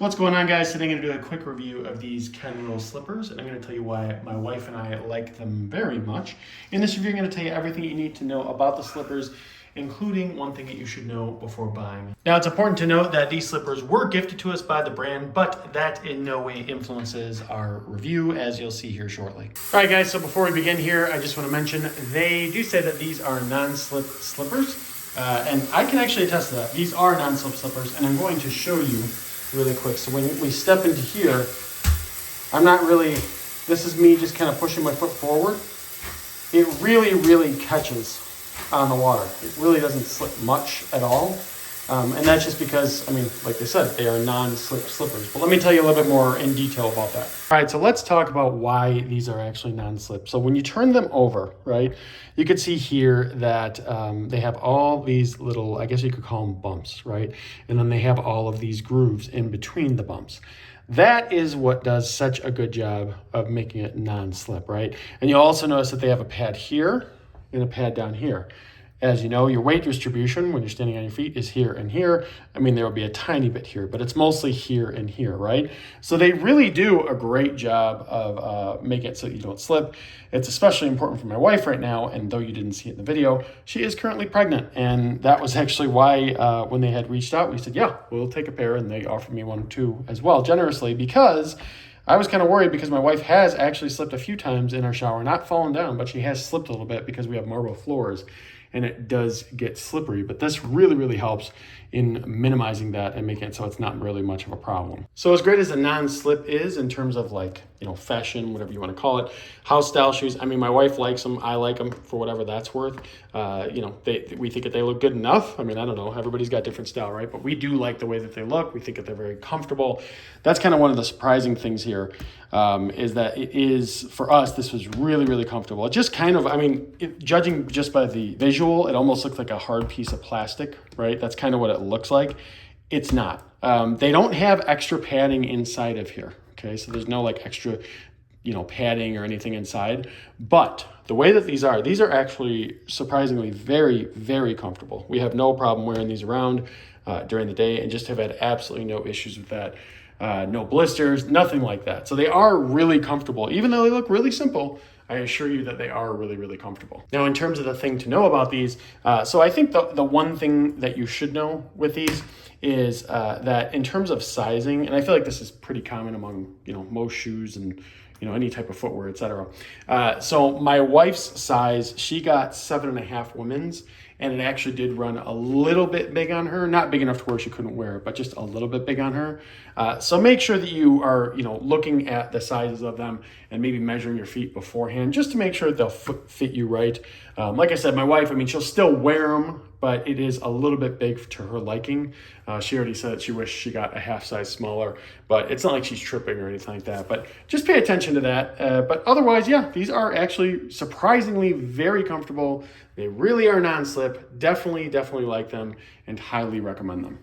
What's going on, guys? Today I'm going to do a quick review of these KENROLL slippers, and I'm going to tell you why my wife and I like them very much. In this review, I'm going to tell you everything you need to know about the slippers, including one thing that you should know before buying. Now, it's important to note that these slippers were gifted to us by the brand, but that in no way influences our review, as you'll see here shortly. All right, guys, so before we begin here, I just want to mention they do say that these are non-slip slippers, and I can actually attest to that. These are non-slip slippers, and I'm going to show you really quick. So when we step into here, I'm not really, this is me just kind of pushing my foot forward. It really catches on the water. It really doesn't slip much at all. And that's just because, I mean, like I said, they are non-slip slippers. But let me tell you a little bit more in detail about that. All right, so let's talk about why these are actually non-slip. So when you turn them over, right, you can see here that they have all these little, I guess you could call them bumps, right? And then they have all of these grooves in between the bumps. That is what does such a good job of making it non-slip, right? And you'll also notice that they have a pad here and a pad down here. As you know, your weight distribution when you're standing on your feet is here and here. I mean, there will be a tiny bit here, but it's mostly here and here, right? So they really do a great job of making it so you don't slip. It's especially important for my wife right now, and though you didn't see it in the video, she is currently pregnant. And that was actually why when they had reached out, we said, yeah, we'll take a pair, and they offered me one too as well, generously, because I was kind of worried because my wife has actually slipped a few times in our shower, not fallen down, but she has slipped a little bit because we have marble floors and it does get slippery. But this really helps in minimizing that and making it so it's not really much of a problem. So as great as a non-slip is in terms of, like, you know, fashion, whatever you want to call it, house style shoes, I mean, my wife likes them. I like them for whatever that's worth. You know, we think that they look good enough. I mean, I don't know. Everybody's got different style, right? But we do like the way that they look. We think that they're very comfortable. That's kind of one of the surprising things here, is that it is, for us, this was really comfortable. It just kind of, I mean, judging just by the visual, it almost looks like a hard piece of plastic, right? That's kind of what it looks like. It's not. They don't have extra padding inside of here. Okay, so there's no like extra, you know, padding or anything inside. But the way that these are actually surprisingly very comfortable. We have no problem wearing these around during the day and just have had absolutely no issues with that. No blisters, nothing like that. So they are really comfortable. Even though they look really simple, I assure you that they are really comfortable. Now, in terms of the thing to know about these, so I think the one thing that you should know with these is that in terms of sizing, and I feel like this is pretty common among, you know, most shoes and, you know, any type of footwear, etc. So my wife's size, she got 7.5 women's, and it actually did run a little bit big on her. Not big enough to where she couldn't wear it, but just a little bit big on her. So make sure that you are, you know, looking at the sizes of them and maybe measuring your feet beforehand, just to make sure that they'll fit you right. Like I said, my wife, I mean, she'll still wear them, but it is a little bit big to her liking. She already said she wished she got a half size smaller, but it's not like she's tripping or anything like that. But just pay attention to that. But otherwise, yeah, these are actually surprisingly very comfortable. They really are non-slip. Definitely like them and highly recommend them.